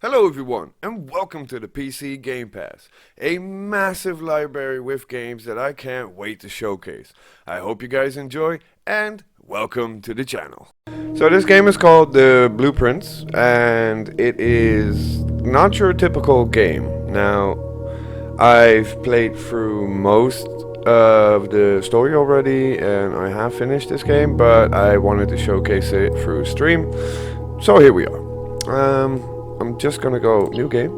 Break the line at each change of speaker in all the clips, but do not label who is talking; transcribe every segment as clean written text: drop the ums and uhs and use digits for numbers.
Hello everyone, and welcome to the PC Game Pass, a massive library with games that I can't wait to showcase. I hope you guys enjoy, and welcome to the channel. So this game is called The Blueprints, and it is not your typical game. Now, I've played through most of the story already, and I have finished this game, but I wanted to showcase it through stream, so here we are. I'm just gonna go new game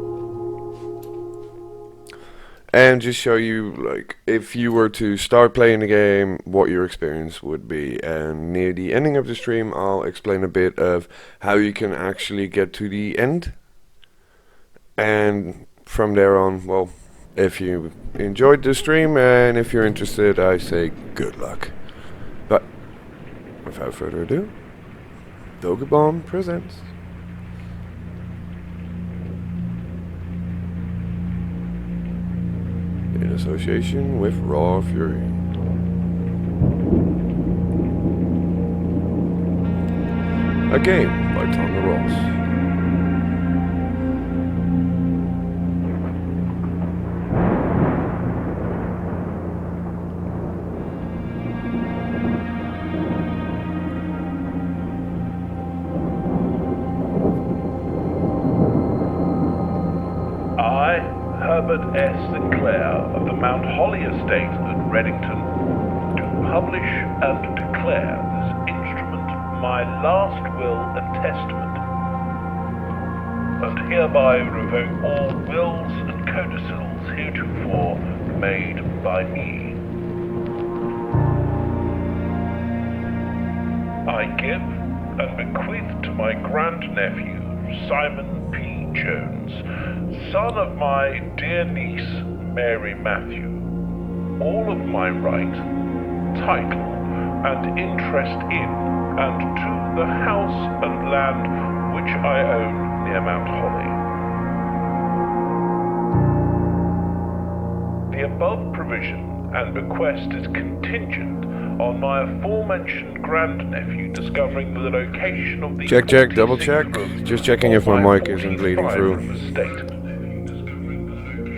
and just show you, like, if you were to start playing the game, what your experience would be. And near the ending of the stream, I'll explain a bit of how you can actually get to the end. And from there on, well, if you enjoyed the stream and if you're interested, I say good luck. But without further ado, Dogabomb presents. In association with Raw Fury. A game by Tom Ross.
I, Herbert S. Sinclair of the Mount Holly Estate at Reddington, do publish and declare this instrument my last will and testament, and hereby revoke all wills and codicils heretofore made by me. I give and bequeath to my grandnephew, Simon P. Jones, son of my dear niece, Mary Matthew, all of my right, title, and interest in and to the house and land which I own near Mount Holly. The above provision and bequest is contingent on my aforementioned grandnephew discovering the location of the
Check, double check.
room
Just checking if my mic isn't bleeding
45
through.
room estate.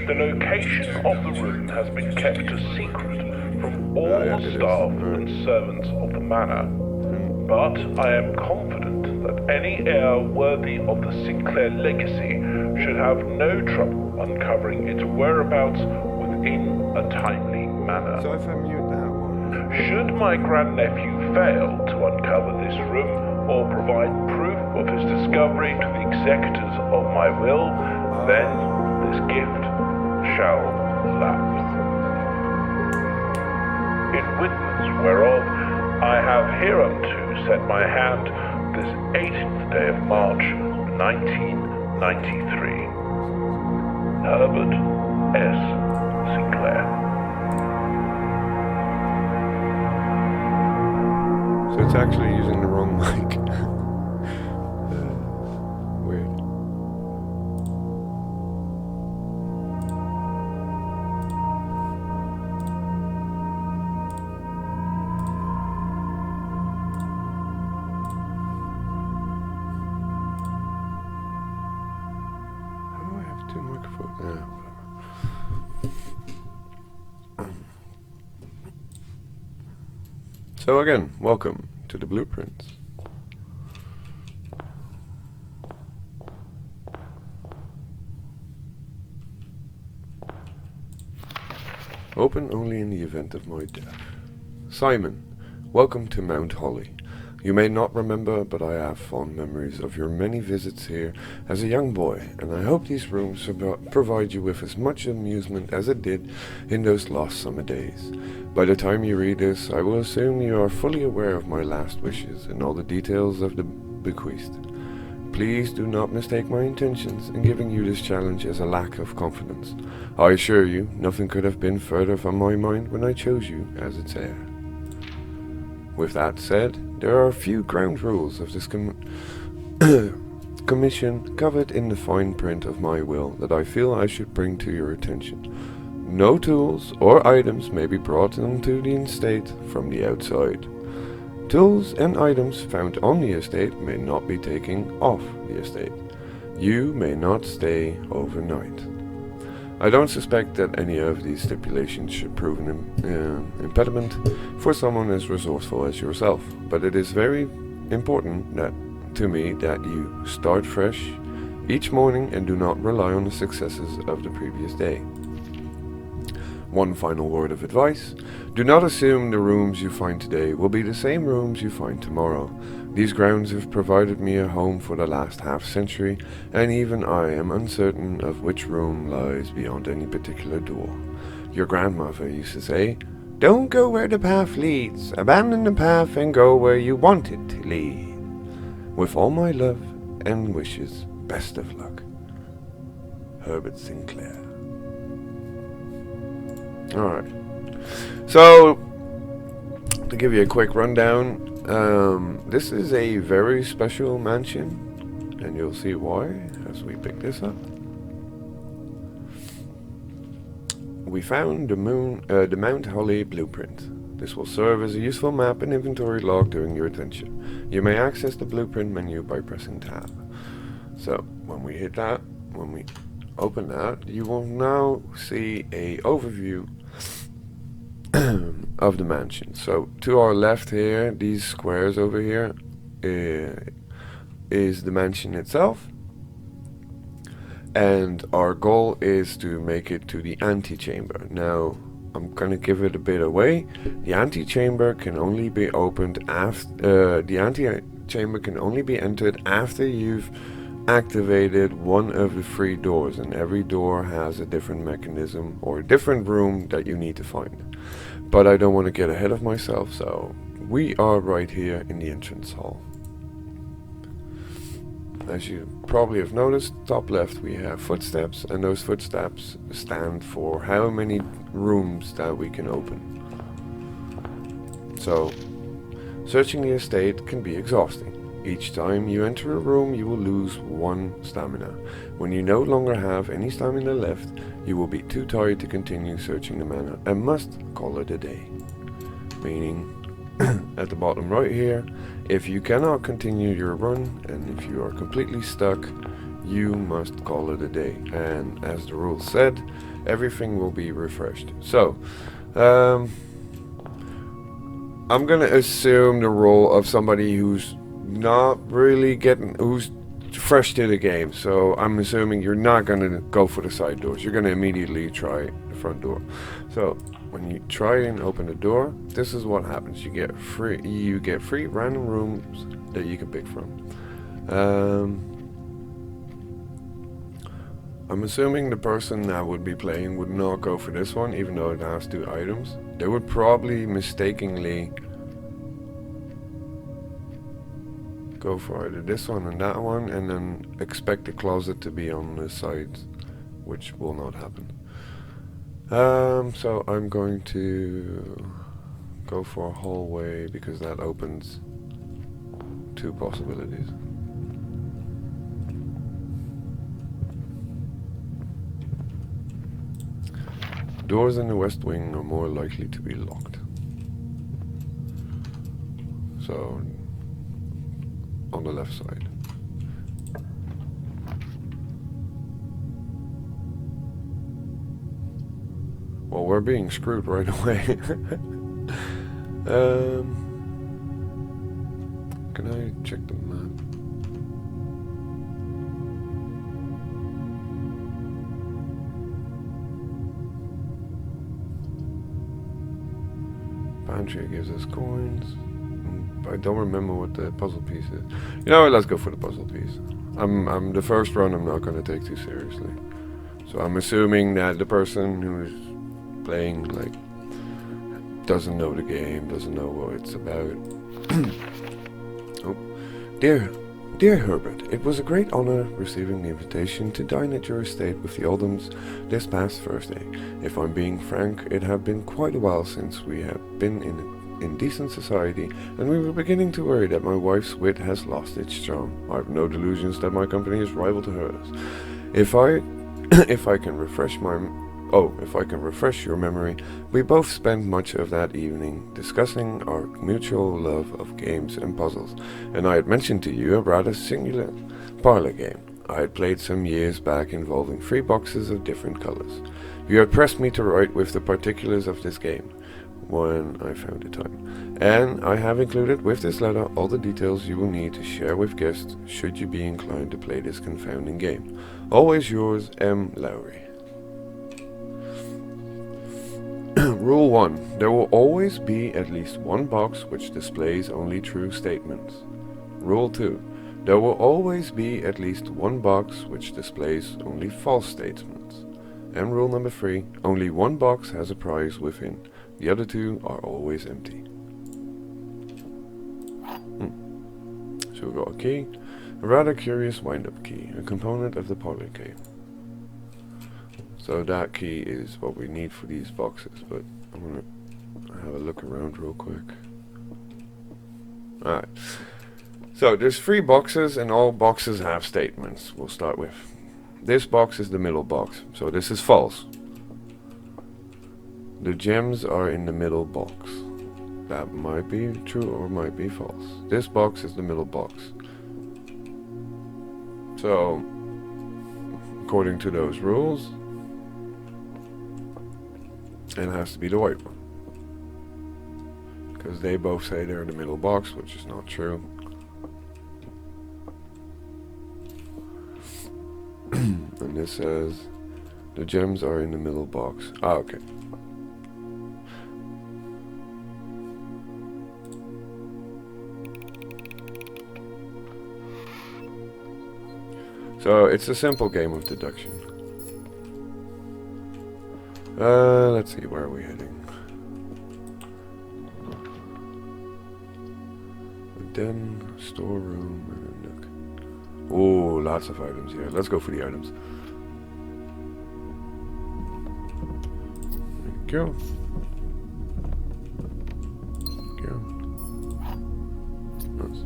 The location of the room has been kept a secret from all
yeah,
the
it is.
staff and servants of the manor, but I am confident that any heir worthy of the Sinclair legacy should have no trouble uncovering its whereabouts within a timely manner.
So if I mute that one.
Should my grandnephew fail to uncover this room or provide proof of his discovery to the executors of my will, then this gift shall lapse. In witness whereof I have hereunto set my hand this 18th day of March, 1993. Herbert S. Sinclair.
So it's actually using the wrong mic. Weird. How do I have two microphones? Whatever. So again, welcome to the Blueprints. Open only in the event of my death. Simon, welcome to Mount Holly. You may not remember, but I have fond memories of your many visits here as a young boy, and I hope these rooms provide you with as much amusement as it did in those lost summer days. By the time you read this, I will assume you are fully aware of my last wishes and all the details of the bequest. Please do not mistake my intentions in giving you this challenge as a lack of confidence. I assure you, nothing could have been further from my mind when I chose you as its heir. With that said, there are a few ground rules of this commission covered in the fine print of my will that I feel I should bring to your attention. No tools or items may be brought onto the estate from the outside. Tools and items found on the estate may not be taken off the estate. You may not stay overnight. I don't suspect that any of these stipulations should prove an impediment for someone as resourceful as yourself, but it is very important to me that you start fresh each morning and do not rely on the successes of the previous day. One final word of advice: do not assume the rooms you find today will be the same rooms you find tomorrow. These grounds have provided me a home for the last half-century, and even I am uncertain of which room lies beyond any particular door. Your grandmother used to say, "Don't go where the path leads. Abandon the path and go where you want it to lead." With all my love and wishes, best of luck. Herbert Sinclair. Alright. So, to give you a quick rundown, this is a very special mansion, and you'll see why as we pick this up. We found the Mount Holly blueprint. This will serve as a useful map and inventory log during your adventure. You may access the blueprint menu by pressing tab. So, when we hit that, when we open that, you will now see a overview of the mansion. So to our left here, these squares over here, is the mansion itself, and our goal is to make it to the antechamber. Now I'm gonna give it a bit away. The antechamber can only be opened after the antechamber can only be entered after you've activated one of the 3 doors, and every door has a different mechanism or a different room that you need to find. But I don't want to get ahead of myself, so we are right here in the entrance hall. As you probably have noticed, top left we have footsteps, and those footsteps stand for how many rooms that we can open. So, searching the estate can be exhausting. Each time you enter a room, you will lose 1 stamina. When you no longer have any stamina left, you will be too tired to continue searching the manor and must call it a day. Meaning, at the bottom right here, if you cannot continue your run and if you are completely stuck, you must call it a day. And as the rules said, everything will be refreshed. So, I'm gonna assume the role of somebody who's not really who's fresh to the game. So I'm assuming you're not gonna go for the side doors. You're gonna immediately try the front door. So when you try and open the door, this is what happens. You get 3 random rooms that you can pick from. I'm assuming the person that would be playing would not go for this one, even though it has 2 items. They would probably mistakenly go for either this one and that one, and then expect the closet to be on the sides, which will not happen. So I'm going to go for a hallway because that opens 2 possibilities. Doors in the west wing are more likely to be locked. So on the left side. Well, we're being screwed right away. Can I check the map? Pantry gives us coins. I don't remember what the puzzle piece is. You know what, let's go for the puzzle piece. I'm the first run I'm not going to take too seriously. So I'm assuming that the person who's playing, like, doesn't know the game, doesn't know what it's about. Oh. Dear Herbert, it was a great honor receiving the invitation to dine at your estate with the Oldhams this past Thursday. If I'm being frank, it had been quite a while since we have been in decent society, and we were beginning to worry that my wife's wit has lost its charm. I have no delusions that my company is rival to hers. If I can refresh your memory, we both spent much of that evening discussing our mutual love of games and puzzles, and I had mentioned to you a rather singular parlor game. I had played some years back involving 3 boxes of different colors. You had pressed me to write with the particulars of this game when I found the time, and I have included with this letter all the details you will need to share with guests should you be inclined to play this confounding game. Always yours, M. Lowry. Rule 1. There will always be at least one box which displays only true statements. Rule 2. There will always be at least one box which displays only false statements. And rule number 3. Only one box has a prize within. The other 2 are always empty. So we got a key. A rather curious wind-up key, a component of the parlor game. So that key is what we need for these boxes, but I'm gonna have a look around real quick. Alright. So there's 3 boxes and all boxes have statements. We'll start with. This box is the middle box, so this is false. The gems are in the middle box. That might be true or might be false. This box is the middle box. So, according to those rules, it has to be the white one. Because they both say they're in the middle box, which is not true. And this says the gems are in the middle box. Ah, okay. So it's a simple game of deduction. Let's see, where are we heading? A den, storeroom, and a nook. Oh, lots of items here. Let's go for the items. There we go. Nice.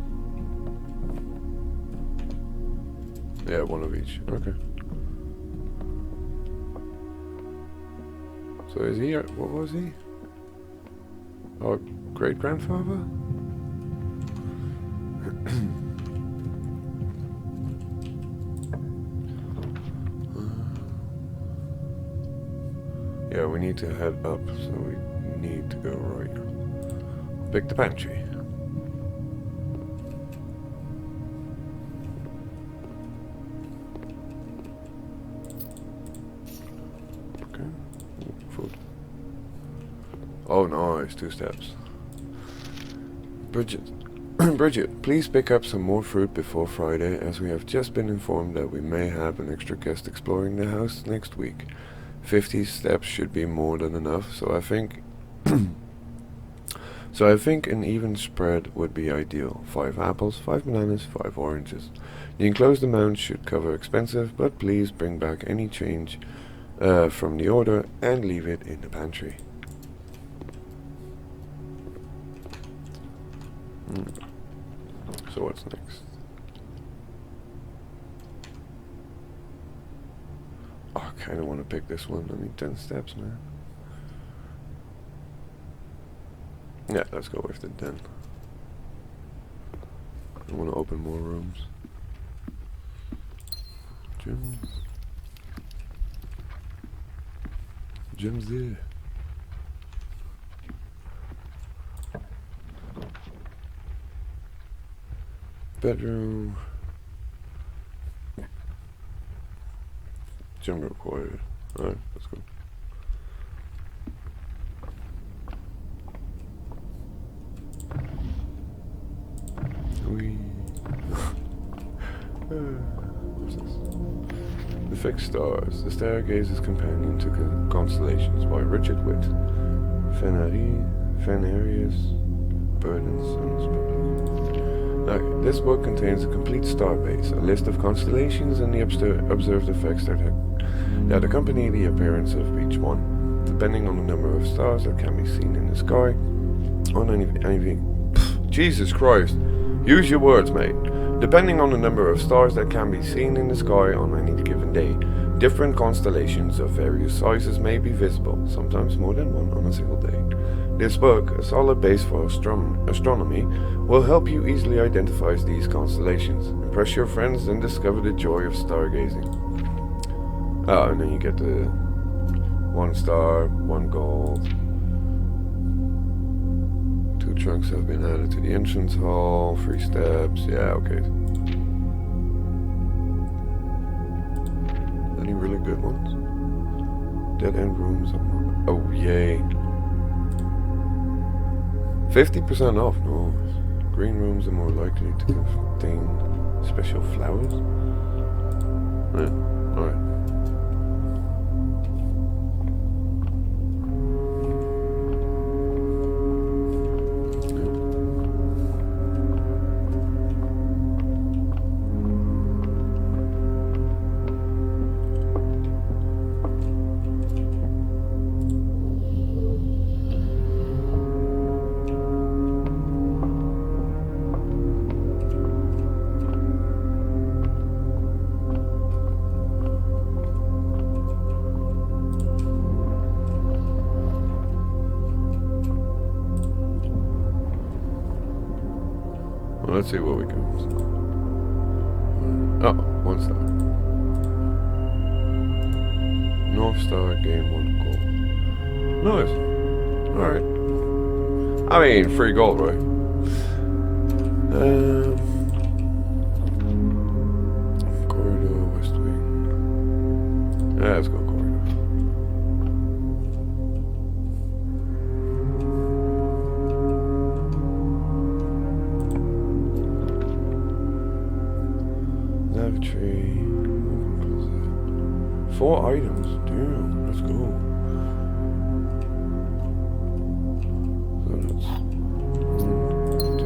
Yeah, one of each. Okay. So is he, what was he? Our great-grandfather? Yeah, we need to head up, so we need to go right. Pick the pantry. Food. Oh no, it's 2 steps. Bridget. Bridget, please pick up some more fruit before Friday, as we have just been informed that we may have an extra guest exploring the house next week. 50 steps should be more than enough, so I think an even spread would be ideal. 5 apples, 5 bananas, 5 oranges. The enclosed amount should cover expensive, but please bring back any change from the order and leave it in the pantry. So what's next? Oh, I kind of want to pick this one. I need 10 steps, man. Yeah, let's go with the 10. I want to open more rooms. Gems. Gems there. Bedroom. Gem required. Alright, let's go. What's this? The Fixed Stars. The Stargazer's Companion to Constellations by Richard Witt. Fenarius, Burdens, and Okay, this book contains a complete starbase, a list of constellations and the observed effects that accompany the appearance of each one, depending on the number of stars that can be seen in the sky on any Jesus Christ, use your words, mate. Depending on the number of stars that can be seen in the sky on any given day, different constellations of various sizes may be visible, sometimes more than one on a single day. This book, a solid base for astronomy, will help you easily identify these constellations, impress your friends, and discover the joy of stargazing. Oh, and then you get the 1 star, 1 gold. 2 trunks have been added to the entrance hall, 3 steps, yeah, okay. Any really good ones? Dead end rooms, oh yay. 50% off, no. Green rooms are more likely to contain special flowers. Yeah, alright. Well, let's see what we can. Oh, 1 star. North Star, gain 1 gold. Nice. Alright. I mean, 3 gold, right? Corridor, West Wing. Yeah, let's go corridor. Lavatory. 4 items. Damn, let's go. So that's 1, 2,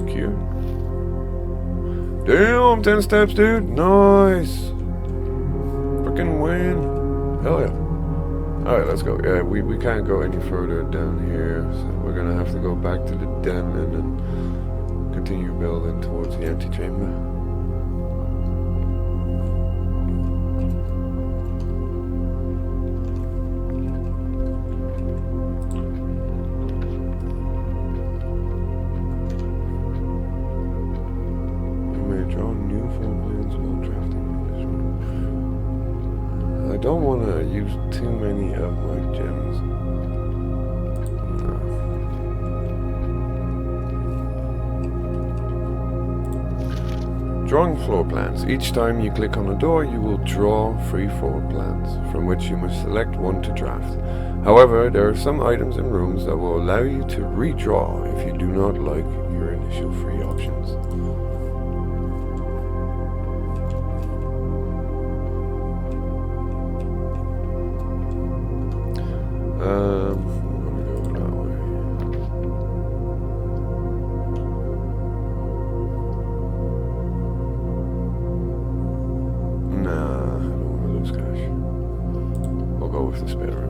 3. Cute. Damn, 10 steps, dude. Nice. Freaking win. Hell yeah. Alright, let's go. Yeah, we can't go any further down here, so we're gonna have to go back to the den and then continue building towards the antechamber. You may draw new form plans while drafting this one. I don't want to use too many of my gems. No. Drawing floor plans. Each time you click on a door, you will draw 3 floor plans, from which you must select 1 to draft. However, there are some items and rooms that will allow you to redraw if you do not like your initial 3 options. I'm gonna go that way. Nah, I don't want to lose cash. We'll go with the spare room.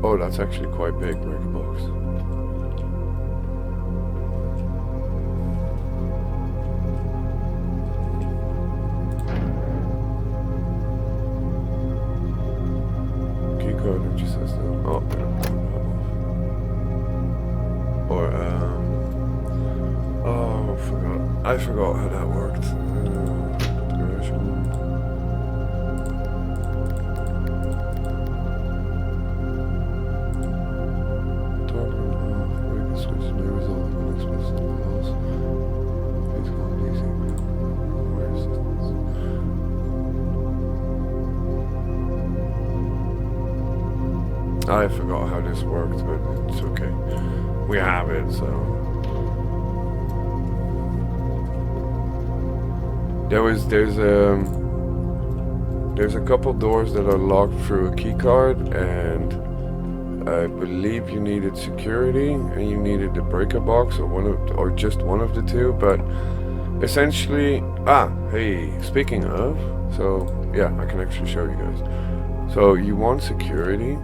Oh, that's actually quite big, Mega Box. Keycard energy system. Oh, yeah. Or, oh, I forgot how that worked. I forgot how this worked, but it's okay. We have it, so. There's a couple doors that are locked through a key card, and I believe you needed security and you needed the breaker box, or just one of the two. But essentially, hey, speaking of, so yeah, I can actually show you guys. So you want security.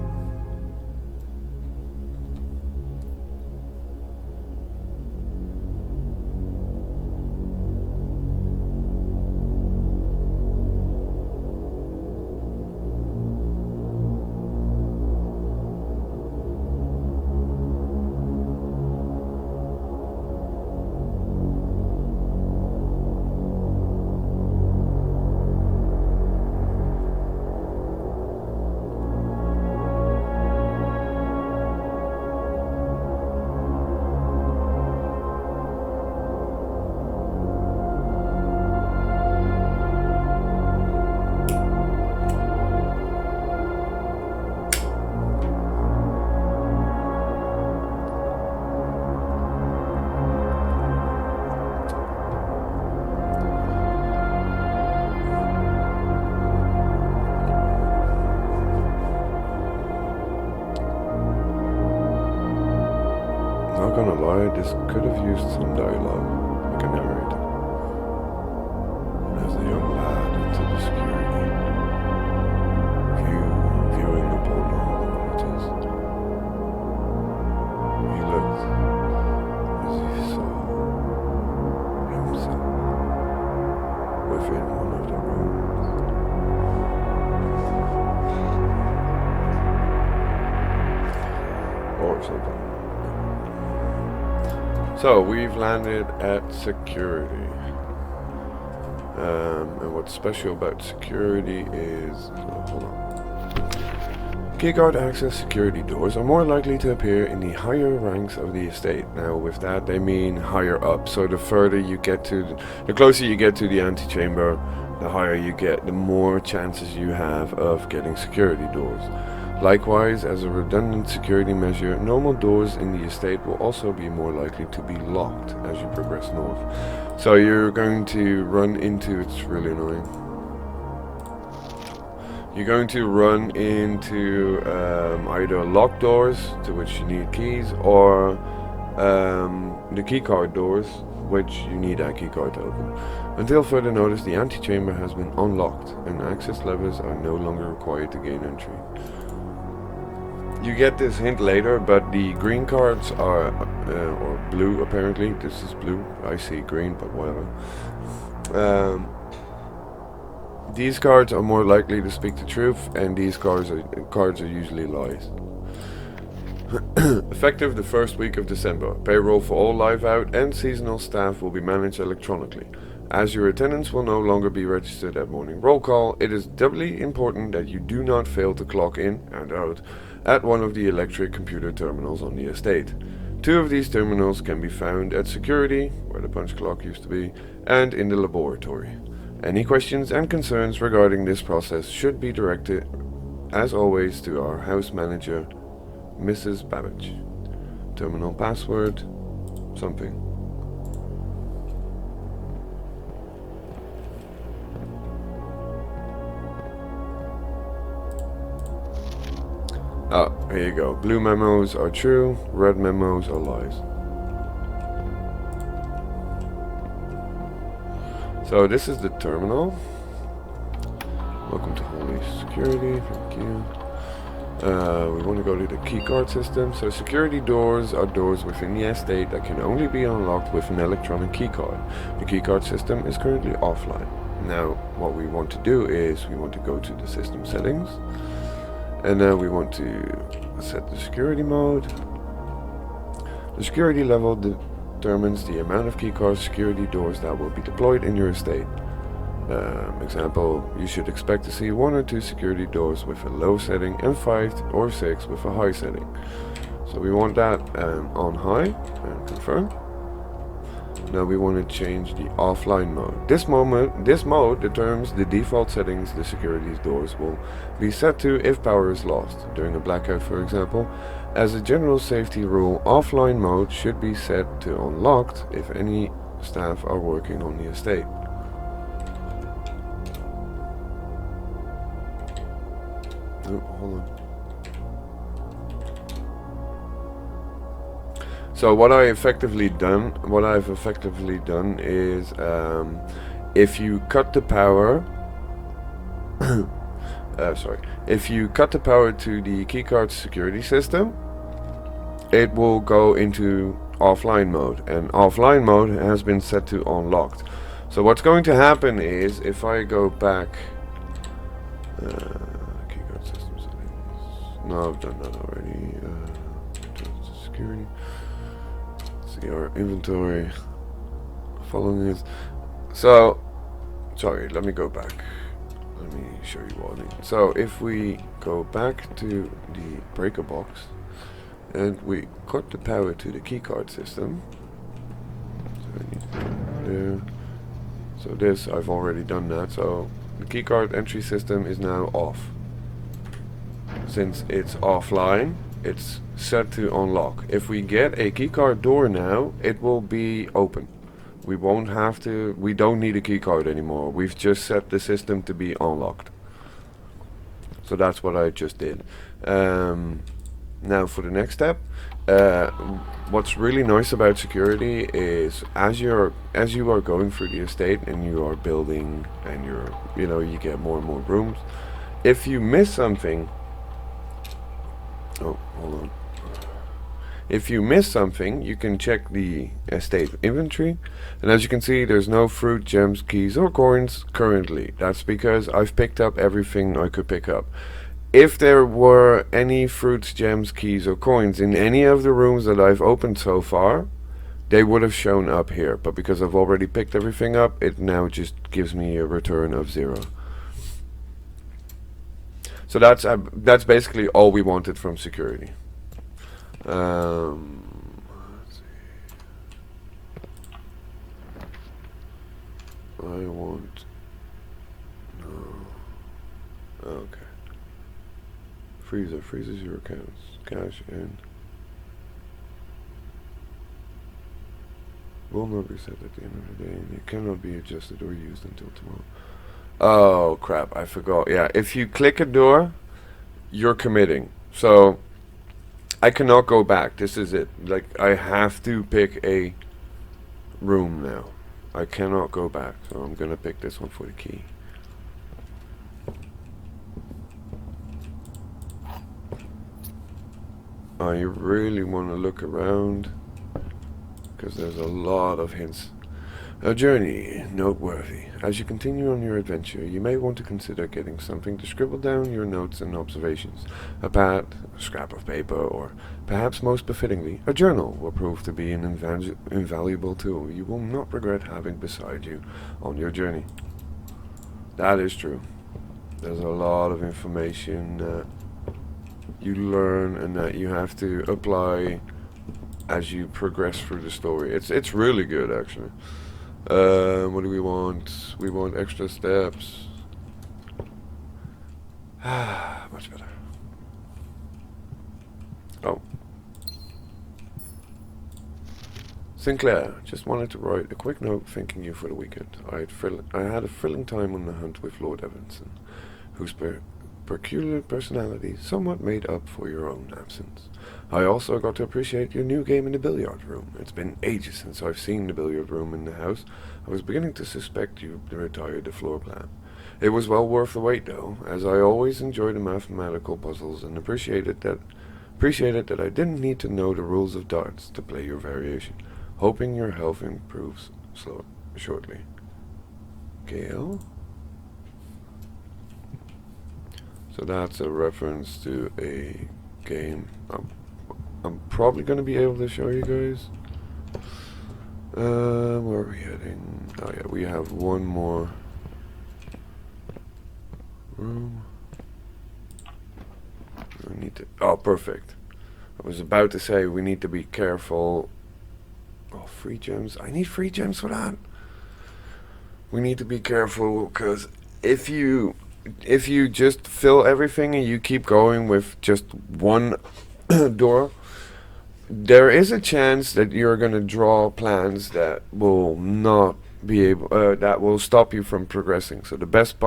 Not gonna lie, this could have used some dialogue, like a narrator. As a young lad into the security, viewing upon all the monitors, he looked as he saw himself within one of the rooms. Or something. So we've landed at security. And what's special about security is, hold on. Keycard access security doors are more likely to appear in the higher ranks of the estate. Now with that they mean higher up. So the further you get to, the closer you get to the antechamber, the higher you get, the more chances you have of getting security doors. Likewise, as a redundant security measure, normal doors in the estate will also be more likely to be locked as you progress north. So you're going to run into, it's really annoying, you're going to run into either locked doors, to which you need keys, or the keycard doors, which you need a keycard to open. Until further notice, the antechamber has been unlocked, and access levers are no longer required to gain entry. You get this hint later, but the green cards are, or blue apparently, this is blue, I see green, but whatever. These cards are more likely to speak the truth, and these cards are usually lies. Effective the first week of December, payroll for all live out and seasonal staff will be managed electronically. As your attendance will no longer be registered at morning roll call, it is doubly important that you do not fail to clock in and out at one of the electric computer terminals on the estate. 2 of these terminals can be found at security, where the punch clock used to be, and in the laboratory. Any questions and concerns regarding this process should be directed, as always, to our house manager, Mrs. Babbage. Terminal password, something. Oh, here you go. Blue memos are true, red memos are lies. So this is the terminal. Welcome to Holy Security, thank you. We want to go to the keycard system. So security doors are doors within the estate that can only be unlocked with an electronic keycard. The keycard system is currently offline. Now what we want to do is we want to go to the system settings. And then we want to set the security mode. The security level determines the amount of keycard security doors that will be deployed in your estate. Example, you should expect to see 1 or 2 security doors with a low setting and 5 or 6 with a high setting. So we want that on high, and confirm. Now we want to change the offline mode. This mode determines the default settings the security doors will be set to if power is lost, during a blackout for example. As a general safety rule, offline mode should be set to unlocked if any staff are working on the estate. Oh, hold on. So what I've effectively done is, if you cut the power, if you cut the power to the keycard security system, it will go into offline mode, and offline mode has been set to unlocked. So what's going to happen is, if I go back, keycard system settings. No, I've done that already. Security. See our inventory. Following this. So, sorry, let me go back. Let me show you what I mean. So, if we go back to the breaker box and we cut the power to the keycard system. So I need to go there. So this, I've already done that. So the keycard entry system is now off. Since it's offline, it's set to unlock. If we get a keycard door now, it will be open. We won't have to, we don't need a keycard anymore. We've just set the system to be unlocked. So that's what I just did. Now for the next step, what's really nice about security is as you are going through the estate and you are building and you get more and more rooms. If you miss something, oh, hold on. If you miss something, you can check the estate inventory, and as you can see, there's no fruit, gems, keys, or coins currently. That's because I've picked up everything I could pick up. If there were any fruits, gems, keys, or coins in any of the rooms that I've opened so far, they would have shown up here. But because I've already picked everything up, it now just gives me a return of 0. So that's basically all we wanted from security. Let's see. I want... no. Okay. Freezer freezes your accounts, cash, and will not reset at the end of the day, and it cannot be adjusted or used until tomorrow. Oh crap, I forgot. Yeah, if you click a door, you're committing. So I cannot go back. This is it. Like, I have to pick a room now. I cannot go back, so I'm gonna pick this one for the key. I really want to look around because there's a lot of hints. A journey noteworthy. As you continue on your adventure, you may want to consider getting something to scribble down your notes and observations. A pad, a scrap of paper, or perhaps most befittingly, a journal will prove to be an invaluable tool you will not regret having beside you on your journey. That is true. There's a lot of information that you learn and that you have to apply as you progress through the story. It's really good, actually. What do we want? We want extra steps. Much better. Oh. Sinclair, just wanted to write a quick note thanking you for the weekend. I had a thrilling time on the hunt with Lord Evanson, whose peculiar personality somewhat made up for your own absence. I also got to appreciate your new game in the billiard room. It's been ages since I've seen the billiard room in the house. I was beginning to suspect you retired the floor plan. It was well worth the wait, though, as I always enjoy the mathematical puzzles and appreciated that I didn't need to know the rules of darts to play your variation. Hoping your health improves shortly. Gale? So that's a reference to a game. I'm probably going to be able to show you guys. Where are we heading? Oh yeah, we have one more room. We need to... oh, perfect. I was about to say we need to be careful. Oh, free gems. I need free gems for that. We need to be careful because if you just fill everything and you keep going with just one door, there is a chance that you're going to draw plans that will not be able that will stop you from progressing. So the best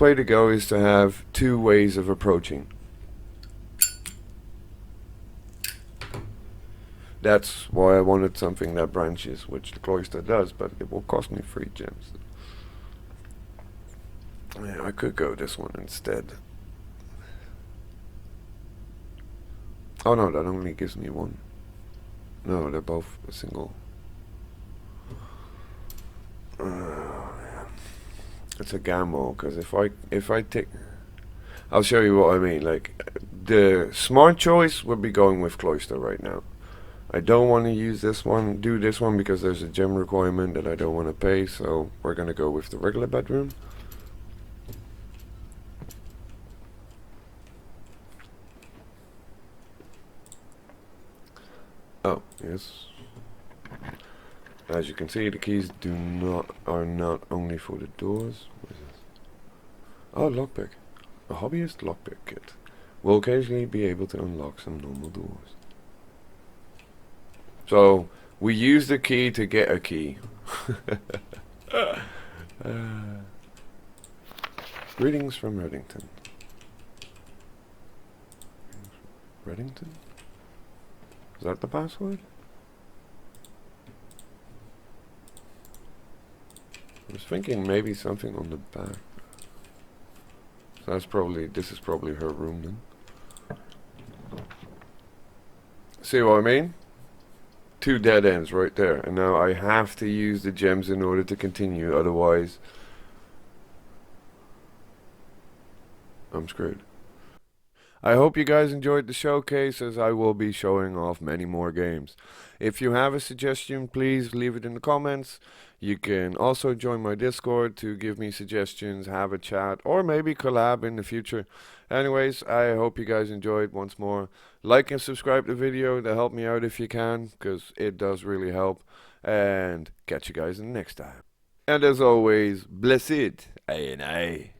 way to go is to have two ways of approaching. That's why I wanted something that branches, which the cloister does, but it will cost me 3 gems. Yeah, I could go this one instead. Oh no, that only gives me 1. No, they're both a single. It's a gamble, because if I take, I'll show you what I mean. Like, the smart choice would be going with cloister right now. I don't want to use this one, do this one, because there's a gem requirement that I don't want to pay, so we're gonna go with the regular bedroom. Oh, yes. As you can see, the keys are not only for the doors. What is this? Oh, lockpick. A hobbyist lockpick kit. Will occasionally be able to unlock some normal doors. So, we use the key to get a key. Greetings from Reddington. Reddington? Is that the password? I was thinking maybe something on the back. So this is probably her room then. See what I mean? 2 dead ends right there. And now I have to use the gems in order to continue, otherwise I'm screwed. I hope you guys enjoyed the showcase, as I will be showing off many more games. If you have a suggestion, please leave it in the comments. You can also join my Discord to give me suggestions, have a chat, or maybe collab in the future. Anyways, I hope you guys enjoyed once more. Like and subscribe to the video to help me out if you can, because it does really help. And catch you guys in the next time. And as always, blessed, aye and aye.